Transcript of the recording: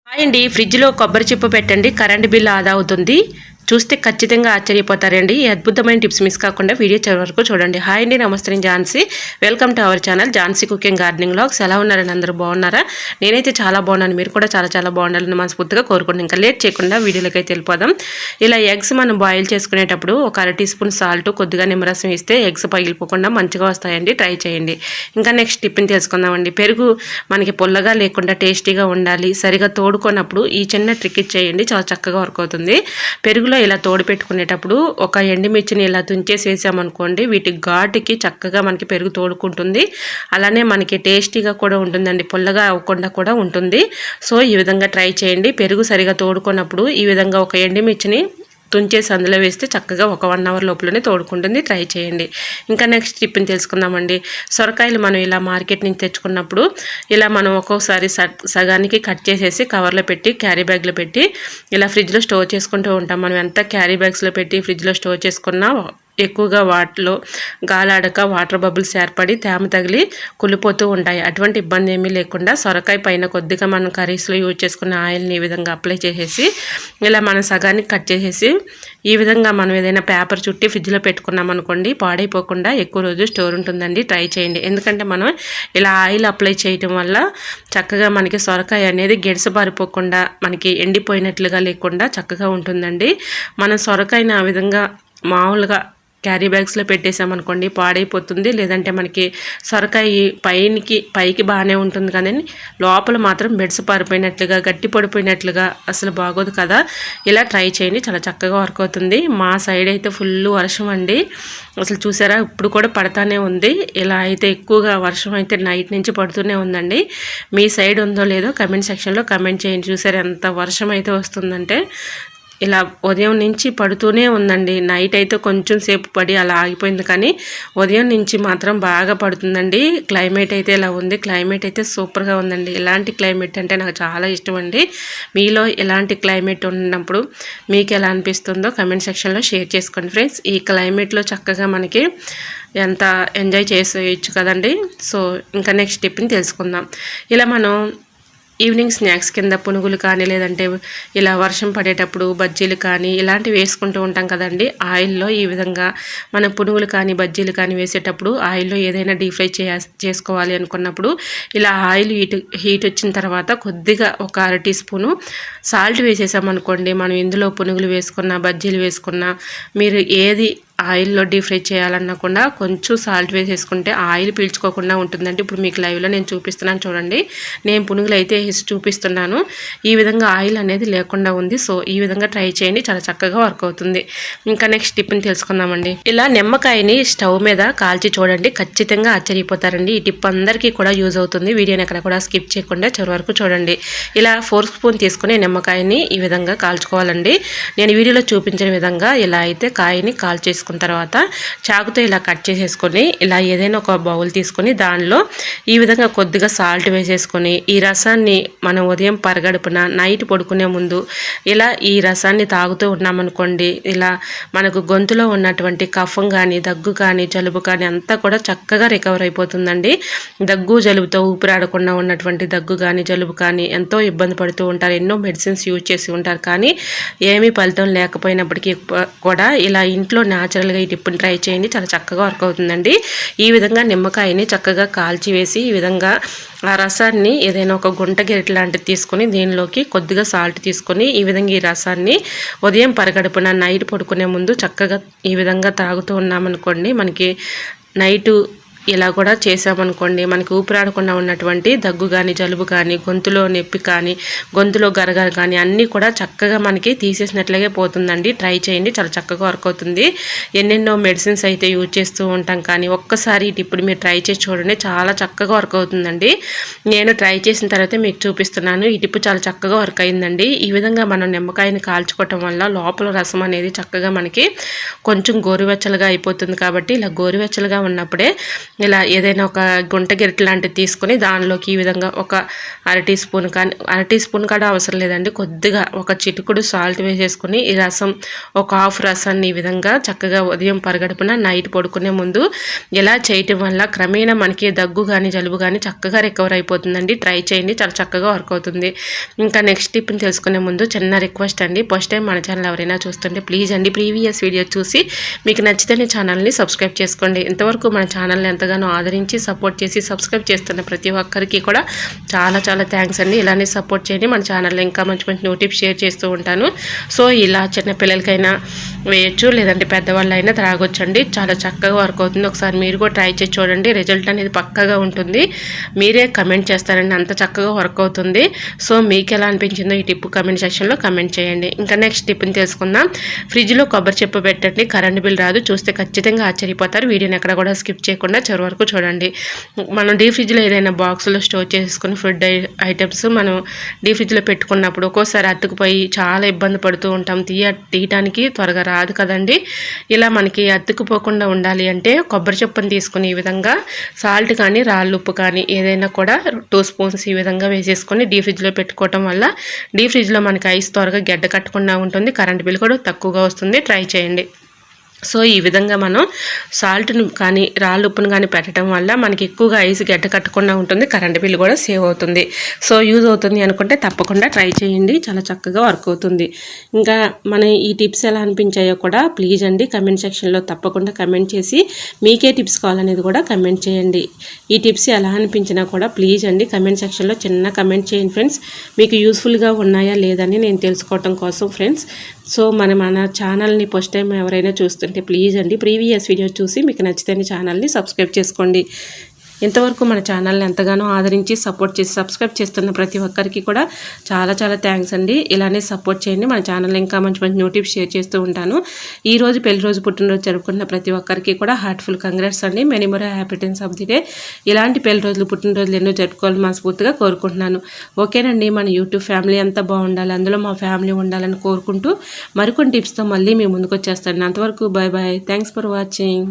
Hi అండి, ఫ్రిడ్జ్లో కొబ్బరి చిప్ప పెట్టండి, కరెంట్ బిల్ ఆదా అవుతుంది. చూస్తే ఖచ్చితంగా ఆశ్చర్యపోతారండి. ఈ అద్భుతమైన టిప్స్ మిస్ కాకుండా వీడియో చివరి వరకు చూడండి. హాయ్ అండి, నమస్తే, నేను Jhansi. Welcome to our channel Jhansi cooking gardening vlogs. ఎలా ఉన్నారని అందరూ బాగున్నారా? నేనైతే చాలా బాగున్నాను. మీరు కూడా చాలా చాలా బాగుండాలని మనస్ఫూర్తిగా కోరుకుంటున్నాను. ఇంకా లేట్ చేయకుండా వీడియోలోకి అయితే వెళ్ళిపోదాం. ఇలా ఎగ్స్ మనం బాయిల్ చేసుకునేటప్పుడు ఒక 1/2 టీ స్పూన్ సాల్ట్, కొద్దిగా నిమ్మరసం ఇస్తే ఎగ్స్ పగిలిపోకుండా మంచిగా వస్తాయండి. ట్రై చేయండి. ఇంకా నెక్స్ట్ టిప్ని తెలుసుకుందామండి. పెరుగు మనకి పుల్లగా లేకుండా టేస్టీగా ఉండాలి, సరిగా తోడుకున్నప్పుడు ఈ చిన్న ట్రిక్ ఇచ్చేయండి, చాలా చక్కగా వర్క్ అవుతుంది. పెరుగులో ఇలా తోడు పెట్టుకునేటప్పుడు ఒక ఎండుమిర్చిని ఇలా తుంచేసి వేసామనుకోండి, వీటి ఘాటుకి చక్కగా మనకి పెరుగు తోడుకుంటుంది. అలానే మనకి టేస్టీగా కూడా ఉంటుందండి, పుల్లగా అవ్వకుండా కూడా ఉంటుంది. సో ఈ విధంగా ట్రై చేయండి. పెరుగు సరిగా తోడుకున్నప్పుడు ఈ విధంగా ఒక ఎండుమిర్చిని తుంచేసి అందులో వేస్తే చక్కగా ఒక 1 అవర్ లోపలనే తోడుకుంటుంది. ట్రై చేయండి. ఇంకా నెక్స్ట్ టిప్ని తెలుసుకుందామండి. సొరకాయలు మనం ఇలా మార్కెట్ నుంచి తెచ్చుకున్నప్పుడు ఇలా మనం ఒక్కొక్కసారి సగానికి కట్ చేసేసి కవర్లో పెట్టి క్యారీ బ్యాగ్లో పెట్టి ఇలా ఫ్రిడ్జ్లో స్టోర్ చేసుకుంటూ ఉంటాం. మనం ఎంత క్యారీ బ్యాగ్స్లో పెట్టి ఫ్రిడ్జ్లో స్టోర్ చేసుకున్నా ఎక్కువగా వాటిలో గాలాడక వాటర్ బబుల్స్ ఏర్పడి తేమ తగిలి కుళ్ళిపోతూ ఉంటాయి. అటువంటి ఇబ్బంది ఏమీ లేకుండా సొరకాయ పైన కొద్దిగా మనం కర్రీస్లో యూజ్ చేసుకున్న ఆయిల్ని ఈ విధంగా అప్లై చేసేసి ఇలా మనం సగానికి కట్ చేసేసి ఈ విధంగా మనం ఏదైనా పేపర్ చుట్టి ఫ్రిడ్జ్లో పెట్టుకున్నాం అనుకోండి, పాడైపోకుండా ఎక్కువ రోజు స్టోర్ ఉంటుందండి. ట్రై చేయండి. ఎందుకంటే మనం ఇలా ఆయిల్ అప్లై చేయటం వల్ల చక్కగా మనకి సొరకాయ అనేది గిడసబారిపోకుండా మనకి ఎండిపోయినట్లుగా లేకుండా చక్కగా ఉంటుందండి. మనం సొరకాయని ఆ విధంగా మామూలుగా క్యారీ బ్యాగ్స్లో పెట్టేసామనుకోండి పాడైపోతుంది. లేదంటే మనకి సొరకాయ పైకి బాగానే ఉంటుంది, కానీ లోపల మాత్రం బెడ్స్ పారిపోయినట్లుగా గట్టి పడిపోయినట్లుగా అసలు బాగోదు కదా. ఇలా ట్రై చేయండి, చాలా చక్కగా వర్క్ అవుతుంది. మా సైడ్ అయితే ఫుల్ వర్షం అండి, అసలు చూసారా ఇప్పుడు కూడా పడతానే ఉంది. ఇలా అయితే ఎక్కువగా వర్షం అయితే నైట్ నుంచి పడుతూనే ఉందండి. మీ సైడ్ ఉందో లేదో కమెంట్ సెక్షన్లో కమెంట్ చేయండి. చూసారా ఎంత వర్షం అయితే వస్తుందంటే, ఇలా ఉదయం నుంచి పడుతూనే ఉందండి. నైట్ అయితే కొంచెం సేపు పడి అలా ఆగిపోయింది, కానీ ఉదయం నుంచి మాత్రం బాగా పడుతుందండి. క్లైమేట్ అయితే ఇలా ఉంది. క్లైమేట్ అయితే సూపర్గా ఉందండి. ఇలాంటి క్లైమేట్ అంటే నాకు చాలా ఇష్టం అండి. మీలో ఎలాంటి క్లైమేట్ ఉన్నప్పుడు మీకు ఎలా అనిపిస్తుందో కమెంట్ సెక్షన్లో షేర్ చేసుకోండి ఫ్రెండ్స్. ఈ క్లైమేట్లో చక్కగా మనకి ఎంత ఎంజాయ్ చేసేయచ్చు కదండి. సో ఇంకా నెక్స్ట్ టిప్ని తెలుసుకుందాం. ఇలా మనం ఈవినింగ్ స్నాక్స్ కింద పునుగులు కానీ, లేదంటే ఇలా వర్షం పడేటప్పుడు బజ్జీలు కానీ ఇలాంటివి వేసుకుంటూ ఉంటాం కదండి. ఆయిల్లో ఈ విధంగా మనం పునుగులు కానీ బజ్జీలు కానీ వేసేటప్పుడు ఆయిల్లో ఏదైనా డీప్ ఫ్రై చేసుకోవాలి అనుకున్నప్పుడు ఇలా ఆయిల్ హీట్ వచ్చిన తర్వాత కొద్దిగా ఒక 1/2 టీ స్పూను సాల్ట్ వేసేసామనుకోండి, మనం ఇందులో పునుగులు వేసుకున్నా బజ్జీలు వేసుకున్నా, మీరు ఏది ఆయిల్లో డీప్ ఫ్రై చేయాలన్నకుండా కొంచెం సాల్ట్ వేసేసుకుంటే ఆయిల్ పీల్చుకోకుండా ఉంటుందండి. ఇప్పుడు మీకు లైవ్లో నేను చూపిస్తున్నాను చూడండి. నేను పునుగులు అయితే వేసి చూపిస్తున్నాను. ఈ విధంగా ఆయిల్ అనేది లేకుండా ఉంది. సో ఈ విధంగా ట్రై చేయండి, చాలా చక్కగా వర్క్ అవుతుంది. ఇంకా నెక్స్ట్ టిప్ని తెలుసుకుందామండి. ఇలా నిమ్మకాయని స్టవ్ మీద కాల్చి చూడండి, ఖచ్చితంగా ఆశ్చర్యపోతారండి. ఈ టిప్ అందరికీ కూడా యూజ్ అవుతుంది. వీడియోని ఎక్కడ కూడా స్కిప్ చేయకుండా చివరి వరకు చూడండి. ఇలా 4 స్పూన్ తీసుకుని నిమ్మకాయని ఈ విధంగా కాల్చుకోవాలండి. నేను వీడియోలో చూపించిన విధంగా ఇలా అయితే కాయని కాల్చేసుకున్న తర్వాత చాకుతో ఇలా కట్ చేసేసుకొని ఇలా ఏదైనా ఒక బౌల్ తీసుకొని దానిలో ఈ విధంగా కొద్దిగా సాల్ట్ వేసేసుకొని ఈ రసాన్ని మనం ఉదయం పరగడుపున నైట్ పడుకునే ముందు ఇలా ఈ రసాన్ని తాగుతూ ఉన్నామనుకోండి, ఇలా మనకు గొంతులో ఉన్నటువంటి కఫం కానీ దగ్గు కానీ జలుబు కానీ అంతా కూడా చక్కగా రికవర్ అయిపోతుందండి. దగ్గు జలుబుతో ఊపిరాడకుండా ఉన్నటువంటి దగ్గు కానీ జలుబు కానీ ఎంతో ఇబ్బంది పడుతూ ఉంటారు. ఎన్నో మెడిసిన్స్ యూజ్ చేసి ఉంటారు, కానీ ఏమీ ఫలితం లేకపోయినప్పటికీ కూడా ఇలా ఇంట్లో న్యాచురల్గా ఈ టిప్ని ట్రై చేయండి, చాలా చక్కగా వర్క్ అవుతుందండి. ఈ విధంగా నిమ్మకాయని చక్కగా కాల్చి వేసి ఈ విధంగా ఆ రసాన్ని ఏదైనా ఒక గుంట గెరిట లాంటిది తీసుకొని దీనిలోకి కొద్దిగా సాల్ట్ తీసుకొని ఈ విధంగా ఈ రసాన్ని ఉదయం పరగడుపున నైట్ పడుకునే ముందు చక్కగా ఈ విధంగా తాగుతూ ఉన్నామనుకోండి, మనకి నైటు ఇలా కూడా చేసామనుకోండి, మనకి ఊపిరాడకుండా ఉన్నటువంటి దగ్గు కానీ జలుబు కానీ గొంతులో నొప్పి కానీ గొంతులో గరగర కానీ అన్నీ కూడా చక్కగా మనకి తీసేసినట్లుగా పోతుందండి. ట్రై చేయండి, చాలా చక్కగా వర్క్ అవుతుంది. ఎన్నెన్నో మెడిసిన్స్ అయితే యూజ్ చేస్తూ ఉంటాం, కానీ ఒక్కసారి ఈ టిప్ని మీరు ట్రై చేసి చూడండి, చాలా చక్కగా వర్క్ అవుతుందండి. నేను ట్రై చేసిన తర్వాత మీకు చూపిస్తున్నాను. ఈ టిప్ చాలా చక్కగా వర్క్ అయిందండి. ఈ విధంగా మనం నిమ్మకాయని కాల్చుకోవటం వల్ల లోపల రసం అనేది చక్కగా మనకి కొంచెం గోరువెచ్చలుగా అయిపోతుంది. కాబట్టి ఇలా గోరువెచ్చలుగా ఉన్నప్పుడే ఇలా ఏదైనా ఒక గుంట గెరిటె లాంటిది తీసుకొని దానిలోకి ఈ విధంగా ఒక అర టీ స్పూన్ కానీ అర టీ స్పూన్ కూడా అవసరం లేదండి, కొద్దిగా ఒక చిటికుడు సాల్ట్ వేసేసుకొని ఈ రసం ఒక హాఫ్ రసాన్ని ఈ విధంగా చక్కగా ఉదయం పరగడుపున నైట్ పడుకునే ముందు ఇలా చేయటం వల్ల క్రమేణా మనకి దగ్గు కానీ జలుబు కానీ చక్కగా రికవర్ అయిపోతుందండి. ట్రై చేయండి, చాలా చక్కగా వర్క్ అవుతుంది. ఇంకా నెక్స్ట్ టిప్ని తెలుసుకునే ముందు చిన్న రిక్వెస్ట్ అండి, ఫస్ట్ టైం మన ఛానల్ ఎవరైనా చూస్తుంటే ప్లీజ్ అండి ప్రీవియస్ వీడియో చూసి మీకు నచ్చితేనే ఛానల్ని సబ్స్క్రైబ్ చేసుకోండి. ఇంతవరకు మన ఛానల్ని ఎంతగానో ఆదరించి సపోర్ట్ చేసి సబ్స్క్రైబ్ చేస్తున్న ప్రతి ఒక్కరికి కూడా చాలా చాలా థ్యాంక్స్ అండి. ఇలానే సపోర్ట్ చేయండి. మన ఛానల్లో ఇంకా మంచి మంచి టిప్స్ షేర్ చేస్తూ ఉంటాను. సో ఇలా చిన్న పిల్లలకైనా వేయచ్చు, లేదంటే పెద్దవాళ్ళైనా త్రాగొచ్చండి. చాలా చక్కగా వర్క్ అవుతుంది. ఒకసారి మీరు కూడా ట్రై చేసి చూడండి, రిజల్ట్ అనేది పక్కగా ఉంటుంది. మీరే కమెంట్ చేస్తారండి, అంత చక్కగా వర్క్ అవుతుంది. సో మీకు ఎలా అనిపించిందో ఈ టిప్ కమెంట్ సెక్షన్లో కమెంట్ చేయండి. ఇంకా నెక్స్ట్ టిప్ని తెలుసుకుందాం. ఫ్రిడ్జ్లో కొబ్బరి చెప్పు పెట్టండి, కరెంట్ బిల్ రాదు. చూస్తే ఖచ్చితంగా ఆశ్చర్యపోతారు. వీడియోని ఎక్కడ కూడా స్కిప్ చేయకుండా చివరి వరకు చూడండి. మనం డీ ఫ్రిడ్జ్లో ఏదైనా బాక్స్లో స్టోర్ చేసుకుని ఫుడ్ ఐటమ్స్ మనం డీ ఫ్రిడ్జ్లో పెట్టుకున్నప్పుడు ఒక్కోసారి అతుకుపోయి చాలా ఇబ్బంది పడుతూ ఉంటాం, తీయటానికి త్వరగా రాదు కదండి. ఇలా మనకి అతుక్కుపోకుండా ఉండాలి అంటే కొబ్బరి చెప్పుని తీసుకుని ఈ విధంగా సాల్ట్ కానీ రాళ్ళుప్పు కానీ ఏదైనా కూడా 2 స్పూన్స్ ఈ విధంగా వేసేసుకొని డీ ఫ్రిడ్జ్లో పెట్టుకోవటం వల్ల డీ ఫ్రిడ్జ్లో మనకి ఐస్ త్వరగా గడ్డ కట్టకుండా ఉంటుంది, కరెంట్ బిల్ కూడా తక్కువగా వస్తుంది. ట్రై చేయండి. సో ఈ విధంగా మనం సాల్ట్ను కానీ రాళ్ళుప్పును కానీ పెట్టడం వల్ల మనకి ఎక్కువగా ఐస్ గడ్డ కట్టకుండా ఉంటుంది, కరెంట్ బిల్ కూడా సేవ్ అవుతుంది. సో యూజ్ అవుతుంది అనుకుంటే తప్పకుండా ట్రై చేయండి, చాలా చక్కగా వర్క్ అవుతుంది. ఇంకా మన ఈ టిప్స్ ఎలా అనిపించాయో కూడా ప్లీజ్ అండి కమెంట్ సెక్షన్లో తప్పకుండా కమెంట్ చేసి మీకే టిప్స్ కావాలనేది కూడా కమెంట్ చేయండి. ఈ టిప్స్ ఎలా అనిపించినా కూడా ప్లీజ్ అండి కమెంట్ సెక్షన్లో చిన్న కమెంట్ చేయండి ఫ్రెండ్స్. మీకు యూస్ఫుల్గా ఉన్నాయా లేదని నేను తెలుసుకోవటం కోసం ఫ్రెండ్స్. సో మన ఛానల్ని ఫస్ట్ టైం ఎవరైనా చూస్తుంటే ప్లీజ్ అండి ప్రీవియస్ వీడియో చూసి మీకు నచ్చితేనే ఛానల్ని సబ్స్క్రైబ్ చేసుకోండి. ఇంతవరకు మన ఛానల్ని ఎంతగానో ఆదరించి సపోర్ట్ చేసి సబ్స్క్రైబ్ చేస్తున్న ప్రతి ఒక్కరికి కూడా చాలా చాలా థ్యాంక్స్ అండి. ఇలానే సపోర్ట్ చేయండి. మన ఛానల్లో ఇంకా మంచి మంచి టిప్స్ షేర్ చేస్తూ ఉంటాను. ఈరోజు పెళ్లి రోజు పుట్టినరోజు జరుపుకున్న ప్రతి ఒక్కరికి కూడా హార్ట్ఫుల్ కంగ్రాట్స్ అండి. Many more happiness of the day. ఇలాంటి పెళ్లి రోజులు పుట్టినరోజులు ఎన్నో జరుపుకోవాలని మనస్ఫూర్తిగా కోరుకుంటున్నాను. ఓకేనండి, మన యూట్యూబ్ ఫ్యామిలీ అంతా బాగుండాలి, అందులో మా ఫ్యామిలీ ఉండాలని కోరుకుంటూ మరికొన్ని టిప్స్తో మళ్ళీ మేము ముందుకు వచ్చేస్తాను. అంతవరకు bye bye. Thanks for watching.